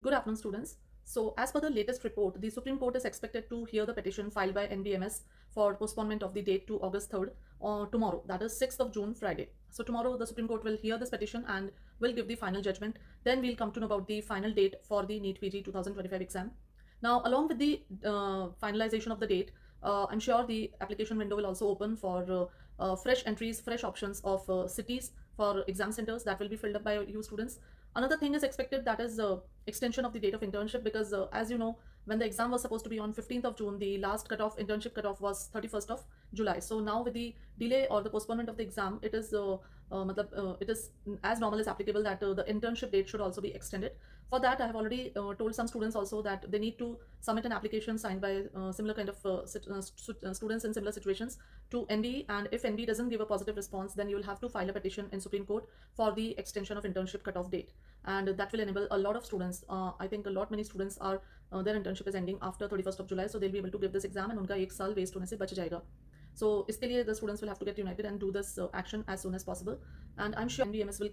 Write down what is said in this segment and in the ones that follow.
Good afternoon, students. So, as per the latest report, the Supreme Court is expected to hear the petition filed by NBMS for postponement of the date to August 3rd or tomorrow, that is 6th of June, Friday. So, tomorrow the Supreme Court will hear this petition and will give the final judgment. Then we'll come to know about the final date for the NEET PG 2025 exam. Now, along with the finalization of the date, I'm sure the application window will also open for fresh entries, fresh options of cities for exam centers that will be filled up by you students. Another thing is expected, that is extension of the date of internship, because as you know, when the exam was supposed to be on 15th of June, the last cutoff, internship cutoff, was 31st of July. So now with the delay or the postponement of the exam, it is it is as normal as applicable that the internship date should also be extended. For that, I have already told some students also that they need to submit an application signed by similar kind of students in similar situations to NBE, and if NBE doesn't give a positive response, then you will have to file a petition in Supreme Court for the extension of internship cutoff date, and that will enable a lot of students. I think many students are their internship is ending after 31st of July, so they'll be able to give this exam and उनका एक साल waste होने से बच जाएगा. So इसके लिए the students will have to get united and do this action as soon as possible, and I'm sure NBMS will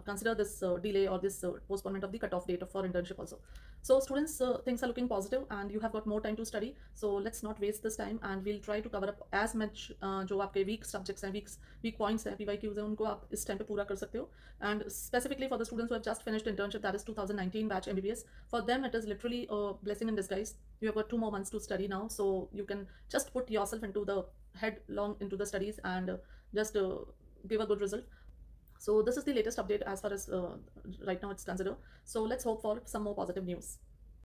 consider this delay or this postponement of the cutoff date for internship also. So students, things are looking positive and you have got more time to study, so let's not waste this time and we'll try to cover up as much जो आपके weak subjects हैं, weak points हैं, PYQs हैं, उनको आप इस time पे पूरा कर सकते हो. And specifically for the students who have just finished internship, that is 2019 batch MBBS, for them it is literally a blessing in disguise. You have got 2 more months to study now, so you can just put yourself into the headlong into the studies and just give a good result. So this is the latest update as far as right now it's considered. So let's hope for some more positive news.